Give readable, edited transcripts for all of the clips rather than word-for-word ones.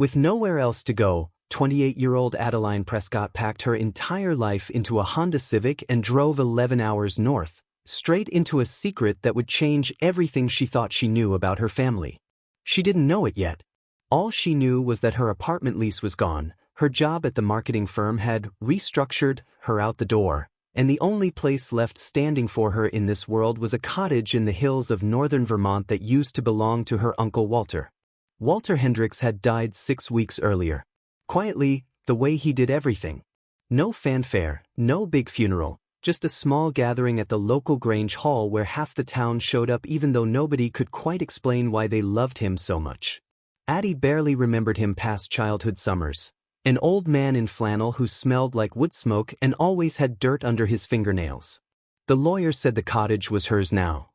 With nowhere else to go, 28-year-old Adeline Prescott packed her entire life into a Honda Civic and drove 11 hours north, straight into a secret that would change everything she thought she knew about her family. She didn't know it yet. All she knew was that her apartment lease was gone, her job at the marketing firm had restructured her out the door, and the only place left standing for her in this world was a cottage in the hills of northern Vermont that used to belong to her uncle Walter. Walter Hendricks had died 6 weeks earlier. Quietly, the way he did everything. No fanfare, no big funeral, just a small gathering at the local Grange Hall where half the town showed up even though nobody could quite explain why they loved him so much. Addie barely remembered him past childhood summers. An old man in flannel who smelled like wood smoke and always had dirt under his fingernails. The lawyer said the cottage was hers now.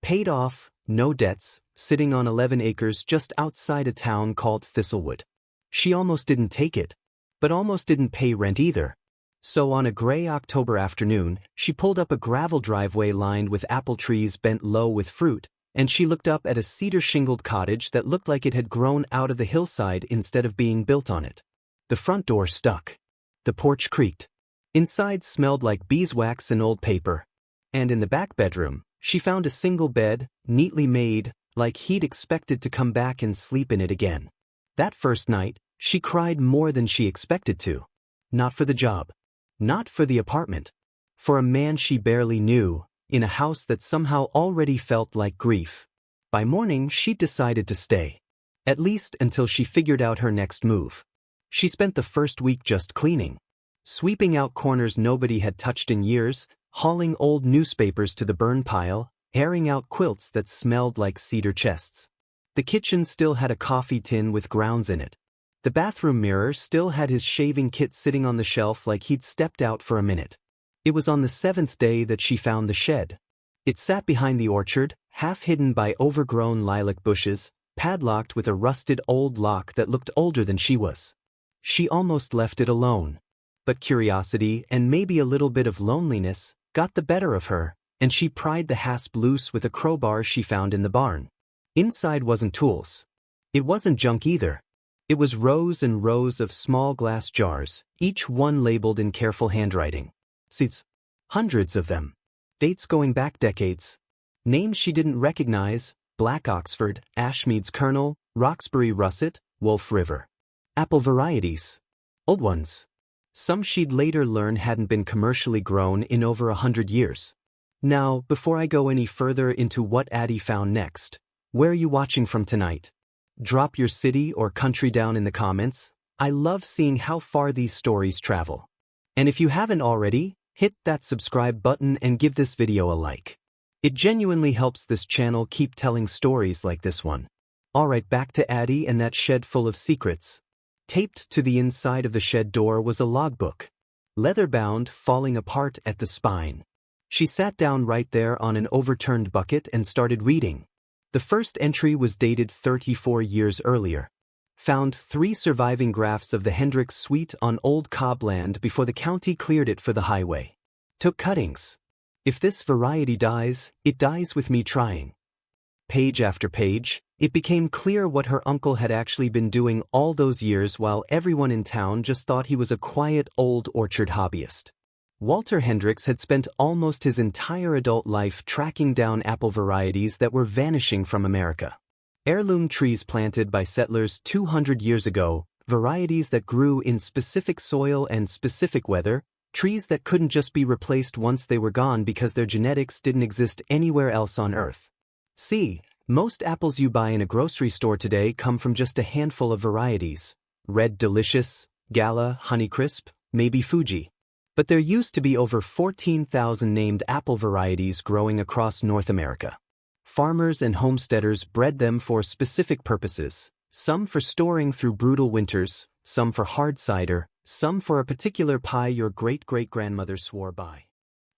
Paid off, no debts, sitting on 11 acres just outside a town called Thistlewood. She almost didn't take it, but almost didn't pay rent either. So on a gray October afternoon, she pulled up a gravel driveway lined with apple trees bent low with fruit, and she looked up at a cedar-shingled cottage that looked like it had grown out of the hillside instead of being built on it. The front door stuck. The porch creaked. Inside smelled like beeswax and old paper. And in the back bedroom, she found a single bed, neatly made, like he'd expected to come back and sleep in it again. That first night, she cried more than she expected to. Not for the job. Not for the apartment. For a man she barely knew, in a house that somehow already felt like grief. By morning, she decided to stay. At least until she figured out her next move. She spent the first week just cleaning. Sweeping out corners nobody had touched in years, hauling old newspapers to the burn pile, airing out quilts that smelled like cedar chests. The kitchen still had a coffee tin with grounds in it. The bathroom mirror still had his shaving kit sitting on the shelf like he'd stepped out for a minute. It was on the 7th day that she found the shed. It sat behind the orchard, half hidden by overgrown lilac bushes, padlocked with a rusted old lock that looked older than she was. She almost left it alone. But curiosity and maybe a little bit of loneliness got the better of her, and she pried the hasp loose with a crowbar she found in the barn. Inside wasn't tools. It wasn't junk either. It was rows and rows of small glass jars, each one labeled in careful handwriting. Seeds. Hundreds of them. Dates going back decades. Names she didn't recognize: Black Oxford, Ashmead's Kernel, Roxbury Russet, Wolf River. Apple varieties. Old ones. Some she'd later learn hadn't been commercially grown in over 100 years. Now, before I go any further into what Addie found next, where are you watching from tonight? Drop your city or country down in the comments. I love seeing how far these stories travel. And if you haven't already, hit that subscribe button and give this video a like. It genuinely helps this channel keep telling stories like this one. Alright, back to Addie and that shed full of secrets. Taped to the inside of the shed door was a logbook. Leather-bound, falling apart at the spine. She sat down right there on an overturned bucket and started reading. The first entry was dated 34 years earlier. Found 3 surviving grafts of the Hendricks suite on old cobland before the county cleared it for the highway. Took cuttings. If this variety dies, it dies with me trying. Page after page, it became clear what her uncle had actually been doing all those years while everyone in town just thought he was a quiet old orchard hobbyist. Walter Hendricks had spent almost his entire adult life tracking down apple varieties that were vanishing from America. Heirloom trees planted by settlers 200 years ago, varieties that grew in specific soil and specific weather, trees that couldn't just be replaced once they were gone because their genetics didn't exist anywhere else on Earth. See, most apples you buy in a grocery store today come from just a handful of varieties. Red Delicious, Gala, Honeycrisp, maybe Fuji. But there used to be over 14,000 named apple varieties growing across North America. Farmers and homesteaders bred them for specific purposes, some for storing through brutal winters, some for hard cider, some for a particular pie your great-great-grandmother swore by.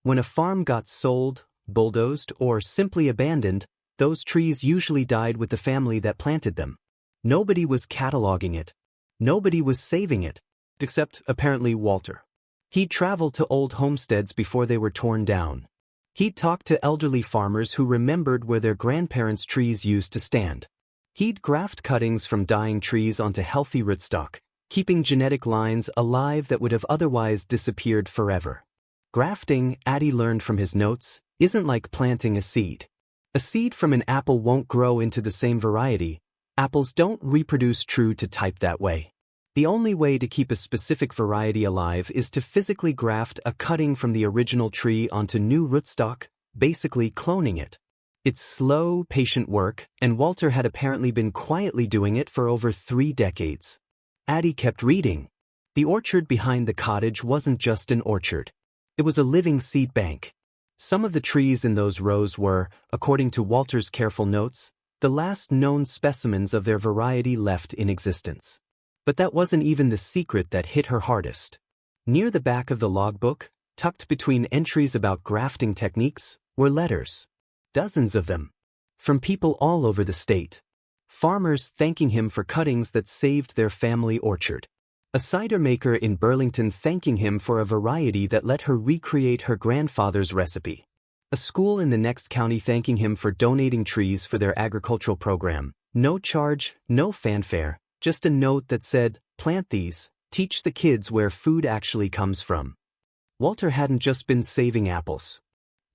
When a farm got sold, bulldozed, or simply abandoned, those trees usually died with the family that planted them. Nobody was cataloging it. Nobody was saving it. Except, apparently, Walter. He'd traveled to old homesteads before they were torn down. He'd talked to elderly farmers who remembered where their grandparents' trees used to stand. He'd graft cuttings from dying trees onto healthy rootstock, keeping genetic lines alive that would have otherwise disappeared forever. Grafting, Addie learned from his notes, isn't like planting a seed. A seed from an apple won't grow into the same variety. Apples don't reproduce true to type that way. The only way to keep a specific variety alive is to physically graft a cutting from the original tree onto new rootstock, basically cloning it. It's slow, patient work, and Walter had apparently been quietly doing it for over 3 decades. Addie kept reading. The orchard behind the cottage wasn't just an orchard. It was a living seed bank. Some of the trees in those rows were, according to Walter's careful notes, the last known specimens of their variety left in existence. But that wasn't even the secret that hit her hardest. Near the back of the logbook, tucked between entries about grafting techniques, were letters. Dozens of them. From people all over the state. Farmers thanking him for cuttings that saved their family orchard. A cider maker in Burlington thanking him for a variety that let her recreate her grandfather's recipe. A school in the next county thanking him for donating trees for their agricultural program. No charge, no fanfare, just a note that said, "Plant these, teach the kids where food actually comes from." Walter hadn't just been saving apples.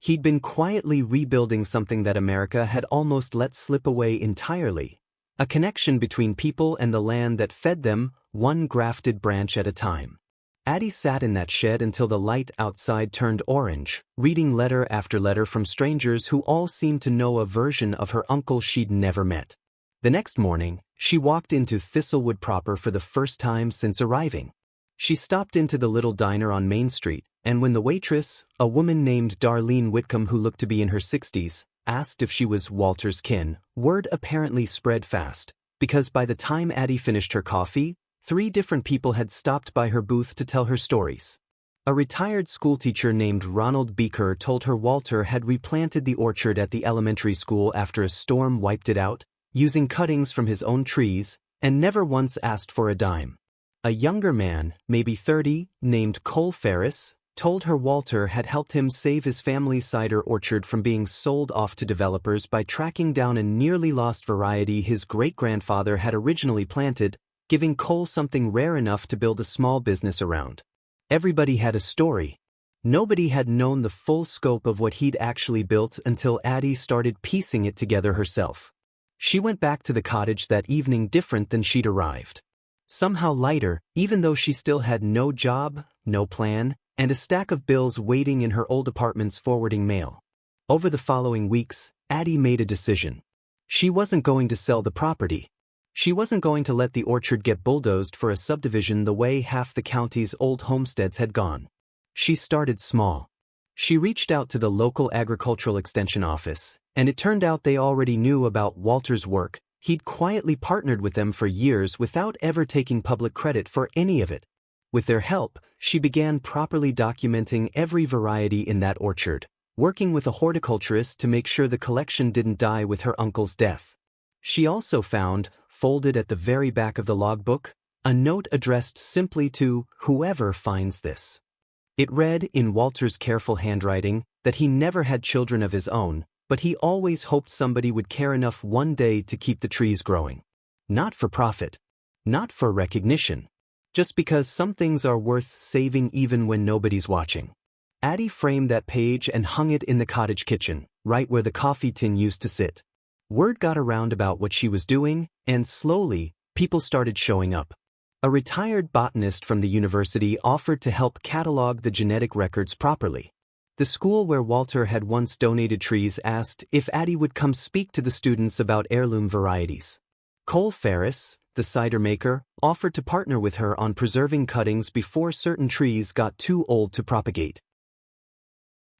He'd been quietly rebuilding something that America had almost let slip away entirely. A connection between people and the land that fed them, one grafted branch at a time. Addie sat in that shed until the light outside turned orange, reading letter after letter from strangers who all seemed to know a version of her uncle she'd never met. The next morning, she walked into Thistlewood proper for the first time since arriving. She stopped into the little diner on Main Street, and when the waitress, a woman named Darlene Whitcomb who looked to be in her 60s, asked if she was Walter's kin, word apparently spread fast, because by the time Addie finished her coffee, 3 different people had stopped by her booth to tell her stories. A retired schoolteacher named Ronald Beaker told her Walter had replanted the orchard at the elementary school after a storm wiped it out, using cuttings from his own trees, and never once asked for a dime. A younger man, maybe 30, named Cole Ferris, told her Walter had helped him save his family's cider orchard from being sold off to developers by tracking down a nearly lost variety his great-grandfather had originally planted, giving Cole something rare enough to build a small business around. Everybody had a story. Nobody had known the full scope of what he'd actually built until Addie started piecing it together herself. She went back to the cottage that evening different than she'd arrived. Somehow lighter, even though she still had no job, no plan, and a stack of bills waiting in her old apartment's forwarding mail. Over the following weeks, Addie made a decision. She wasn't going to sell the property. She wasn't going to let the orchard get bulldozed for a subdivision the way half the county's old homesteads had gone. She started small. She reached out to the local agricultural extension office, and it turned out they already knew about Walter's work. He'd quietly partnered with them for years without ever taking public credit for any of it. With their help, she began properly documenting every variety in that orchard, working with a horticulturist to make sure the collection didn't die with her uncle's death. She also found, folded at the very back of the logbook, a note addressed simply to whoever finds this. It read, in Walter's careful handwriting, that he never had children of his own, but he always hoped somebody would care enough one day to keep the trees growing. Not for profit. Not for recognition. Just because some things are worth saving even when nobody's watching. Addie framed that page and hung it in the cottage kitchen, right where the coffee tin used to sit. Word got around about what she was doing, and slowly, people started showing up. A retired botanist from the university offered to help catalog the genetic records properly. The school where Walter had once donated trees asked if Addie would come speak to the students about heirloom varieties. Cole Ferris, the cider maker, offered to partner with her on preserving cuttings before certain trees got too old to propagate.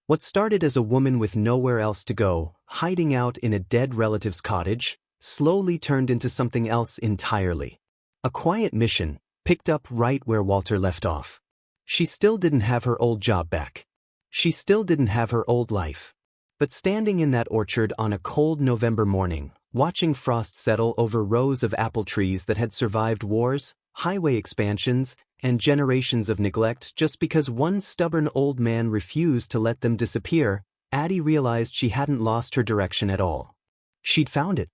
What started as a woman with nowhere else to go, hiding out in a dead relative's cottage, slowly turned into something else entirely. A quiet mission, picked up right where Walter left off. She still didn't have her old job back. She still didn't have her old life. But standing in that orchard on a cold November morning, watching frost settle over rows of apple trees that had survived wars, highway expansions, and generations of neglect just because one stubborn old man refused to let them disappear, Addie realized she hadn't lost her direction at all. She'd found it.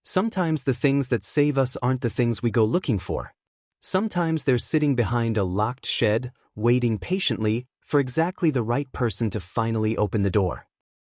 Sometimes the things that save us aren't the things we go looking for. Sometimes they're sitting behind a locked shed, waiting patiently for exactly the right person to finally open the door.